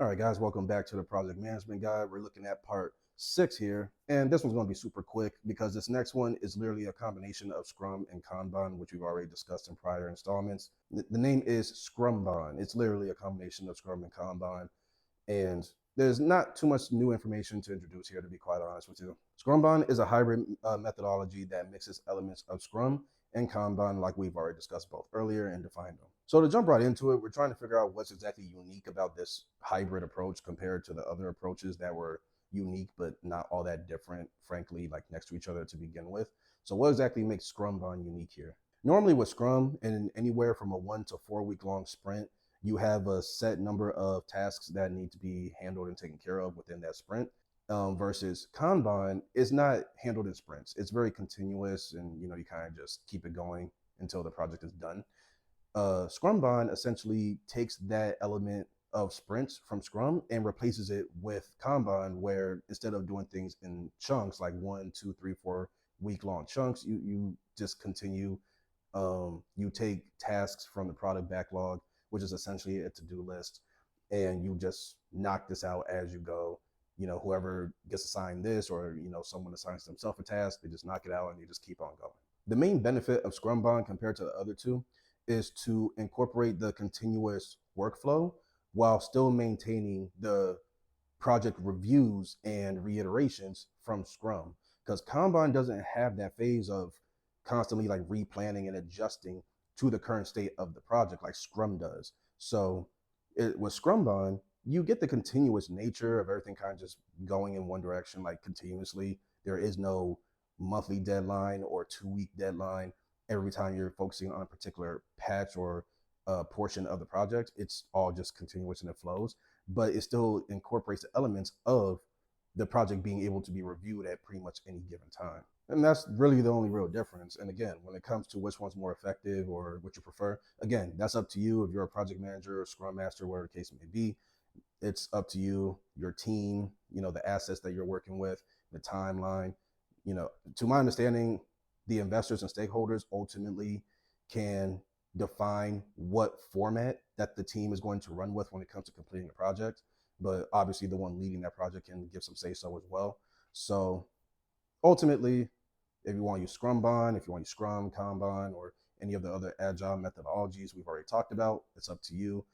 All right, guys, welcome back to the Project Management Guide. We're looking at part 6 here, and this one's going to be super quick because this next one is literally a combination of Scrum and Kanban, which we've already discussed in prior installments. The name is Scrumban. It's literally a combination of Scrum and Kanban, and there's not too much new information to introduce here, to be quite honest with you. Scrumban is a hybrid methodology that mixes elements of Scrum and Kanban, like we've already discussed both earlier and defined them. So to jump right into it, we're trying to figure out what's exactly unique about this hybrid approach compared to the other approaches that were unique but not all that different, frankly, like next to each other to begin with. So what exactly makes Scrumban unique here? Normally with Scrum, in anywhere from a 1 to 4 week long sprint, you have a set number of tasks that need to be handled and taken care of within that sprint. Versus Kanban is not handled in sprints. It's very continuous, and you kind of just keep it going until the project is done. Scrumban essentially takes that element of sprints from Scrum and replaces it with Kanban, where instead of doing things in chunks like 1, 2, 3, 4 week long chunks, you just continue. You take tasks from the product backlog, which is essentially a to-do list, and you just knock this out as you go. Whoever gets assigned this, or someone assigns themselves a task, they just knock it out and you just keep on going. The main benefit of Scrumban compared to the other two is to incorporate the continuous workflow while still maintaining the project reviews and reiterations from Scrum, because Kanban doesn't have that phase of constantly like replanning and adjusting to the current state of the project like Scrum does. So with Scrumban, you get the continuous nature of everything kind of just going in one direction, like continuously. There is no monthly deadline or 2 week deadline every time you're focusing on a particular patch or portion of the project. It's all just continuous and it flows, but it still incorporates the elements of the project being able to be reviewed at pretty much any given time. And that's really the only real difference. And again, when it comes to which one's more effective or what you prefer, again, that's up to you. If you're a project manager or scrum master, whatever the case may be, it's up to you, your team, the assets that you're working with, the timeline. To my understanding, the investors and stakeholders ultimately can define what format that the team is going to run with when it comes to completing the project. But obviously, the one leading that project can give some say so as well. So ultimately, if you want to use Scrumban, if you want to use Scrum, Kanban, or any of the other agile methodologies we've already talked about, it's up to you.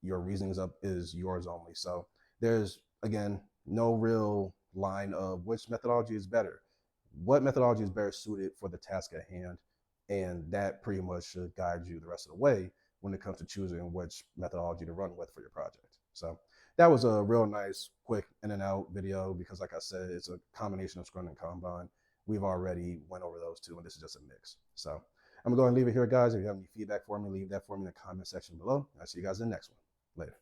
Your reasonings up is yours only. So there's, again, no real line of which methodology is better. What methodology is better suited for the task at hand? And that pretty much should guide you the rest of the way when it comes to choosing which methodology to run with for your project. So that was a real nice, quick in and out video because, like I said, it's a combination of Scrum and Kanban. We've already went over those two, and this is just a mix. So I'm going to go ahead and leave it here, guys. If you have any feedback for me, leave that for me in the comment section below. I'll see you guys in the next one. Later.